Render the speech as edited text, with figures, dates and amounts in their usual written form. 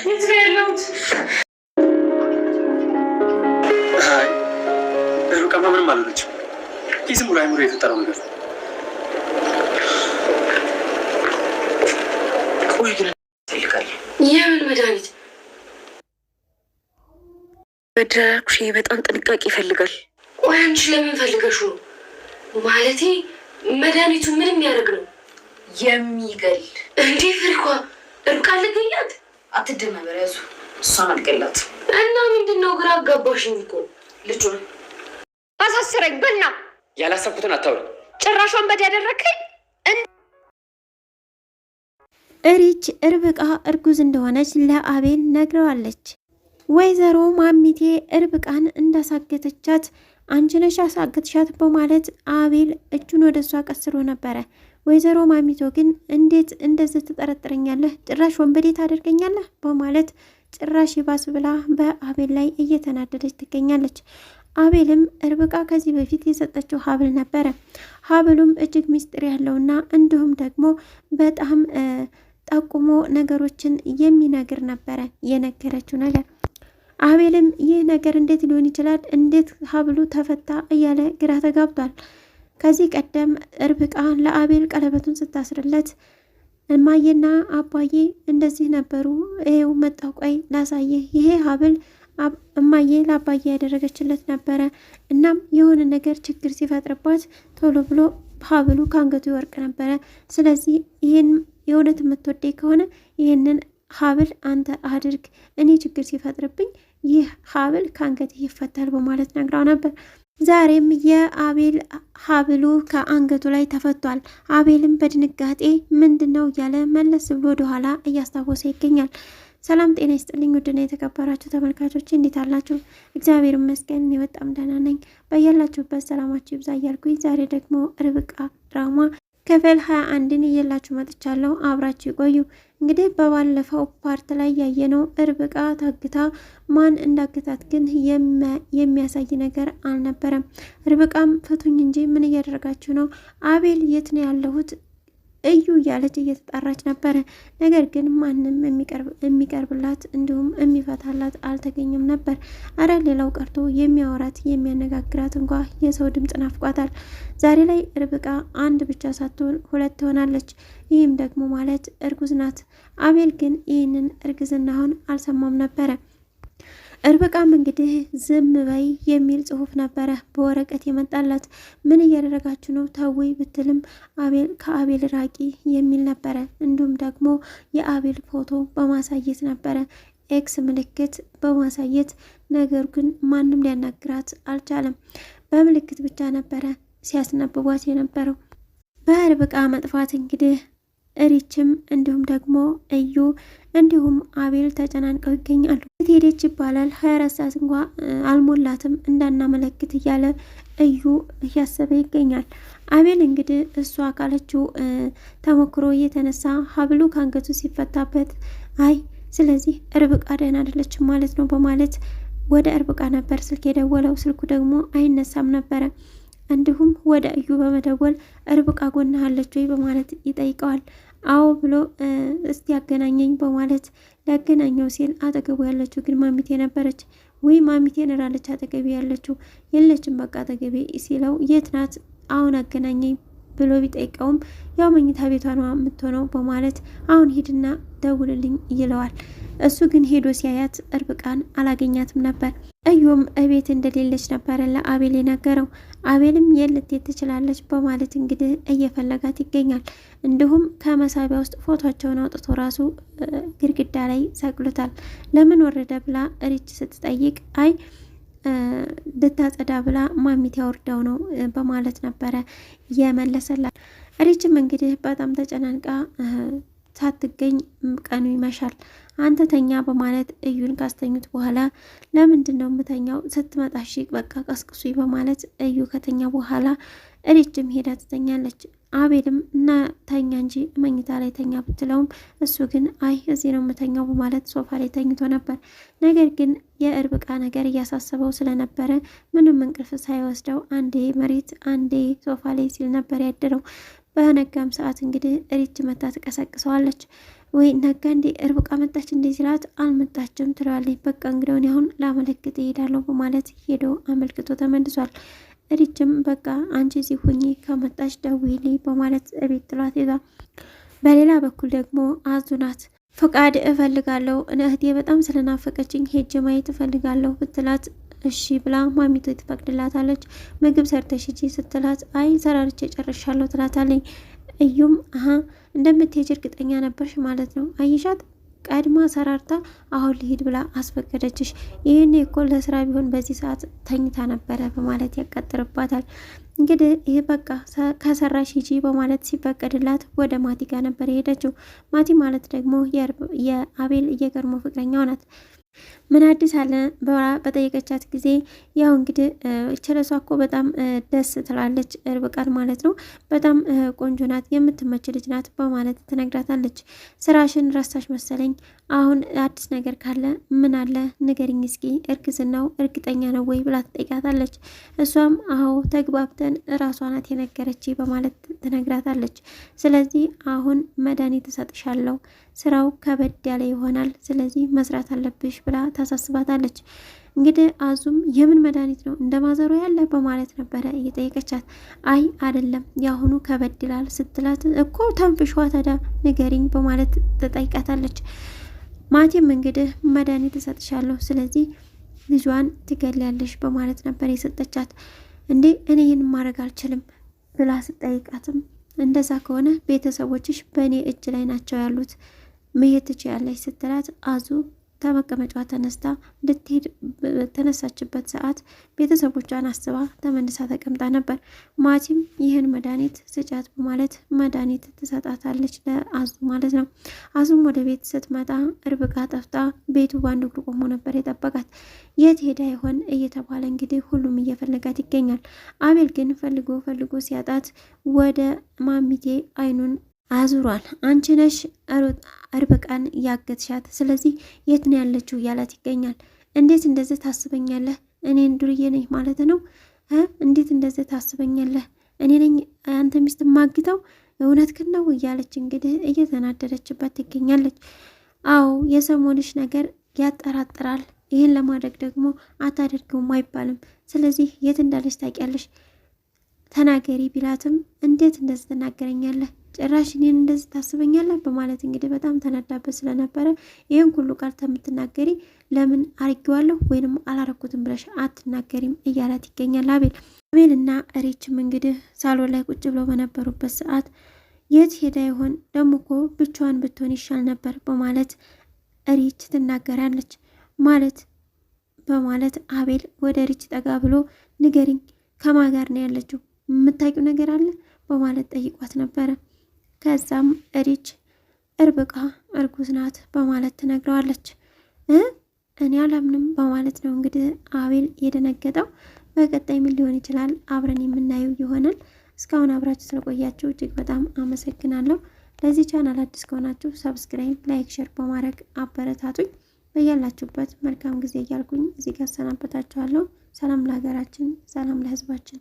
የት ነው ያለሁት? አይ ሩቃማ ምንም አላለችም። ይህ ዝም ብሎ አይምሮ የተጠራው ነገር ነው። ቆይ ግን ይፈልጋል። የምን መድኃኒት? መድረኩሽ በጣም ጥንቃቄ ይፈልጋል። ቆይ አንቺ ለምን ፈልገሽ ነው? ማለቴ መድኃኒቱ ምን የሚያደርግ ነው? የሚገል እንዴ ፍሪኳ ርብቃ ልገላት? አትደናበር፣ ያዙ እሷን አልገላት እና ምንድን ነው ግራ አጋባሽኝ እኮ። ልጁን አሳስረኝ በና ያላሰብኩትን አታውሪ። ጭራሿን በድ ያደረከኝ እሪች ርብቃ እርጉዝ እንደሆነች ለአቤል ነግረዋለች። ወይዘሮ ማሚቴ ርብቃን እንዳሳገተቻት አንቺ ነሽ ያሳገትሻት በማለት አቤል እጁን ወደ እሷ ቀስሮ ነበረ። ወይዘሮ ማሚቶ ግን እንዴት እንደዚህ ትጠረጥረኛለህ? ጭራሽ ወንበዴ ታደርገኛለህ? በማለት ጭራሽ ይባስ ብላ በአቤል ላይ እየተናደደች ትገኛለች። አቤልም ርብቃ ከዚህ በፊት የሰጠችው ሀብል ነበረ። ሀብሉም እጅግ ምስጢር ያለውና እንዲሁም ደግሞ በጣም ጠቁሞ ነገሮችን የሚነግር ነበረ የነገረችው ነገር። አቤልም ይህ ነገር እንዴት ሊሆን ይችላል? እንዴት ሀብሉ ተፈታ? እያለ ግራ ተጋብቷል። ከዚህ ቀደም ርብቃ ለአቤል ቀለበቱን ስታስርለት እማዬና አባዬ እንደዚህ ነበሩ፣ ይሄው መጣሁ፣ ቆይ ላሳየህ፣ ይሄ ሀብል እማዬ ለአባዬ ያደረገችለት ነበረ። እናም የሆነ ነገር ችግር ሲፈጥርባት ቶሎ ብሎ ሀብሉ ከአንገቱ ይወርቅ ነበረ። ስለዚህ ይህን የእውነት የምትወደኝ ከሆነ ይህንን ሀብል አንተ አድርግ፣ እኔ ችግር ሲፈጥርብኝ ይህ ሀብል ከአንገት ይፈታል በማለት ነግራው ነበር። ዛሬም የአቤል ሀብሉ ከአንገቱ ላይ ተፈቷል። አቤልም በድንጋጤ ምንድን ነው እያለ መለስ ብሎ ወደኋላ እያስታወሰ ይገኛል። ሰላም ጤና ይስጥልኝ ውድና የተከበራችሁ ተመልካቾች እንዴት አላችሁ? እግዚአብሔር ይመስገን እኔ በጣም ደህና ነኝ። በያላችሁበት ሰላማችሁ ይብዛ እያልኩኝ ዛሬ ደግሞ ርብቃ ድራማ ክፍል 21ን እየላችሁ መጥቻለሁ። አብራችሁ ይቆዩ። እንግዲህ በባለፈው ፓርት ላይ ያየነው ርብቃ ታግታ ማን እንዳገታት ግን የሚያሳይ ነገር አልነበረም። ርብቃም ፍቱኝ እንጂ ምን እያደረጋችሁ ነው? አቤል የት ነው ያለሁት? እዩ እያለች እየተጣራች ነበረ። ነገር ግን ማንም የሚቀርብላት እንዲሁም የሚፈታላት አልተገኘም ነበር። አረ ሌላው ቀርቶ የሚያወራት የሚያነጋግራት እንኳ የሰው ድምፅ ናፍቋታል። ዛሬ ላይ ርብቃ አንድ ብቻ ሳትሆን ሁለት ትሆናለች። ይህም ደግሞ ማለት እርጉዝ ናት። አቤል ግን ይህንን እርግዝናውን አልሰማም ነበረ። ርብቃም እንግዲህ ዝም በይ የሚል ጽሁፍ ነበረ በወረቀት የመጣላት። ምን እያደረጋችሁ ነው ተውይ ብትልም ከአቤል ራቂ የሚል ነበረ። እንዲሁም ደግሞ የአቤል ፎቶ በማሳየት ነበረ፣ ኤክስ ምልክት በማሳየት ነገር ግን ማንም ሊያናግራት አልቻለም። በምልክት ብቻ ነበረ ሲያስነብቧት የነበረው። በርብቃ መጥፋት እንግዲህ እሪችም እንዲሁም ደግሞ እዩ እንዲሁም አቤል ተጨናንቀው ይገኛሉ። ሄደች ይባላል 24 ሰዓት እንኳ አልሞላትም እንዳናመለክት እያለ እዩ እያሰበ ይገኛል። አቤል እንግዲህ እሷ ካለችው ተሞክሮ እየተነሳ ሀብሉ ከአንገቱ ሲፈታበት አይ ስለዚህ ርብቃ ደህና አይደለችም ማለት ነው በማለት ወደ ርብቃ ነበር ስልክ የደወለው። ስልኩ ደግሞ አይነሳም ነበረ። እንዲሁም ወደ እዩ በመደወል ርብቃ ጎንህ አለች ወይ በማለት ይጠይቀዋል። አዎ ብሎ እስቲ ያገናኘኝ በማለት ሊያገናኘው ሲል አጠገቡ ያለችው ግን ማሚቴ ነበረች። ወይ ማሚቴ ነራለች አጠገቤ ያለችው? የለችም በቃ አጠገቤ ሲለው የት ናት አሁን አገናኘኝ ብሎ ቢጠይቀውም ያው መኝታ ቤቷ ነው የምትሆነው በማለት አሁን ሂድና ደውልልኝ ይለዋል። እሱ ግን ሄዶ ሲያያት ርብቃን አላገኛትም ነበር። እዩም እቤት እንደሌለች ነበረ ለአቤል የነገረው። አቤልም የልትሄድ ትችላለች በማለት እንግዲህ እየፈለጋት ይገኛል። እንዲሁም ከመሳቢያ ውስጥ ፎቶቸውን አውጥቶ ራሱ ግድግዳ ላይ ሰቅሎታል። ለምን ወረደ ብላ ሪች ስትጠይቅ አይ ልታጸዳ ብላ ማሚት ያወርደው ነው በማለት ነበረ የመለሰላት። ሪችም እንግዲህ በጣም ተጨናንቃ ሳትገኝ ቀኑ ይመሻል። አንተ ተኛ በማለት እዩን ካስተኙት በኋላ ለምንድን ነው የምተኛው? ስትመጣ እሺ በቃ ቀስቅሱኝ በማለት እዩ ከተኛ በኋላ ሪችም ሄዳ ትተኛለች። አቤልም እና ተኛ እንጂ መኝታ ላይ ተኛ ብትለውም እሱ ግን አይ እዚህ ነው የምተኛው በማለት ሶፋ ላይ ተኝቶ ነበር። ነገር ግን የርብቃ ነገር እያሳሰበው ስለነበረ ምንም እንቅልፍ ሳይወስደው አንዴ መሬት አንዴ ሶፋ ላይ ሲል ነበር ያደረው። በነጋም ሰዓት እንግዲህ ሪች መታ ትቀሰቅሰዋለች። ወይ ነጋ እንዴ ርብቃ መጣች እንዴ ሲላት አልመጣችም ትላለች። በቃ እንግዲህ አሁን ላመለክት እሄዳለሁ በማለት ሄዶ አመልክቶ ተመልሷል። ሪችም በቃ አንቺ እዚህ ሁኚ ከመጣች ደውዪልኝ በማለት እቤት ጥሏት ሄዳ፣ በሌላ በኩል ደግሞ አዙ ናት። ፈቃድ እፈልጋለሁ እህቴ በጣም ስለናፈቀችኝ ሄጄ ማየት እፈልጋለሁ ብትላት እሺ ብላ ማሚቶ ትፈቅድላታለች። ምግብ ሰርተሽ ሂጂ ስትላት አይ ሰራርቼ ጨርሻለሁ ትላታለች። እዩም እንደምትሄጂ እርግጠኛ ነበርሽ ማለት ነው? አይሻት ቀድማ ሰራርታ አሁን ልሂድ ብላ አስፈቀደችሽ። ይህን እኮ ለስራ ቢሆን በዚህ ሰዓት ተኝታ ነበረ በማለት ያቃጥርባታል። እንግዲህ ይህ በቃ ከሰራሽ ሂጂ በማለት ሲፈቀድላት ወደ ማቲ ጋር ነበር የሄደችው። ማቲ ማለት ደግሞ የአቤል የቀድሞ ፍቅረኛው ናት። ምን አዲስ አለ በጠየቀቻት ጊዜ ያው እንግዲህ ቸለሷ እኮ በጣም ደስ ትላለች ርብቃን ማለት ነው። በጣም ቆንጆ ናት፣ የምትመች ልጅ ናት በማለት ትነግራታለች። ስራሽን ረሳሽ መሰለኝ፣ አሁን አዲስ ነገር ካለ ምን አለ ንገሪኝ እስኪ፣ እርግዝናው እርግጠኛ ነው ወይ ብላ ትጠይቃታለች። እሷም አዎ ተግባብተን ራሷ ናት የነገረች በማለት ትነግራታለች። ስለዚህ አሁን መድኃኒት እሰጥሻለሁ፣ ስራው ከበድ ያለ ይሆናል፣ ስለዚህ መስራት አለብሽ ብላ ታሳስባታለች። እንግዲህ አዙም የምን መድኃኒት ነው እንደ ማዘሮ ያለ በማለት ነበረ እየጠየቀቻት፣ አይ አይደለም ያሁኑ ከበድ ይላል ስትላት እኮ ተንፍሿ ታዲያ ንገሪኝ በማለት ትጠይቃታለች። ማቲም እንግዲህ መድኃኒት እሰጥሻለሁ፣ ስለዚህ ልጇን ትገሊያለሽ በማለት ነበር የሰጠቻት። እንዴ እኔ ይህን ማድረግ አልችልም ብላ ስጠይቃትም እንደዛ ከሆነ ቤተሰቦችሽ በእኔ እጅ ላይ ናቸው ያሉት፣ መሄድ ትችያለሽ ስትላት አዙ ከመቀመጫዋ ተነስታ ልትሄድ በተነሳችበት ሰዓት ቤተሰቦቿን አስባ ተመልሳ ተቀምጣ ነበር። ማቲም ይህን መድኃኒት ስጫት በማለት መድኃኒት ትሰጣታለች ለአዙ ማለት ነው። አዙም ወደ ቤት ስትመጣ ርብቃ ጠፍታ ቤቱ በአንድ እግሩ ቆሞ ነበር የጠበቃት። የት ሄዳ ይሆን እየተባለ እንግዲህ ሁሉም እየፈለጋት ይገኛል። አቤል ግን ፈልጎ ሲያጣት ወደ ማሚቴ አይኑን አዙሯል። አንቺ ነሽ ርብቃን ያገትሻት፣ ስለዚህ የት ነው ያለችው እያላት ይገኛል። እንዴት እንደዚህ ታስበኛለህ? እኔን ዱርዬ ነኝ ማለት ነው? እንዴት እንደዚህ ታስበኛለህ? እኔ ነኝ አንተ ሚስት ማግተው? እውነትህን ነው እያለች እንግዲህ እየተናደደችበት ትገኛለች። አዎ የሰሞንሽ ነገር ያጠራጥራል። ይህን ለማድረግ ደግሞ አታደርገውም አይባልም። ስለዚህ የት እንዳለች ታውቂያለሽ? ተናገሪ ቢላትም እንዴት እንደዚህ ትናገረኛለህ? ጭራሽ እኔን እንደዚህ ታስበኛለህ? በማለት እንግዲህ በጣም ተናዳበት ስለነበረ ይህን ሁሉ ቃል ከምትናገሪ ለምን አርጌዋለሁ ወይንም አላረኩትም ብለሽ አትናገሪም እያላት ይገኛል አቤል እና ሪችም እንግዲህ ሳሎን ላይ ቁጭ ብለው በነበሩበት ሰዓት የት ሄዳ ይሆን ደግሞ እኮ ብቻዋን ብትሆን ይሻል ነበር በማለት ሪች ትናገራለች በማለት አቤል ወደ ሪች ጠጋ ብሎ ንገሪኝ፣ ከማን ጋር ነው ያለችው? የምታውቂው ነገር አለ በማለት ጠይቋት ነበረ። ከዛም ሪች ርብቃ እርጉዝ ናት በማለት ትነግረዋለች። እኔ አላምንም በማለት ነው እንግዲህ አቤል የደነገጠው። በቀጣይ ምን ሊሆን ይችላል አብረን የምናየው ይሆናል። እስካሁን አብራችሁ ስለቆያችሁ እጅግ በጣም አመሰግናለሁ። ለዚህ ቻናል አዲስ ከሆናችሁ ሰብስክራይብ፣ ላይክ፣ ሼር በማድረግ አበረታቱኝ። በያላችሁበት መልካም ጊዜ እያልኩኝ እዚህ ጋር ሰናበታችኋለሁ። ሰላም ለሀገራችን፣ ሰላም ለሕዝባችን።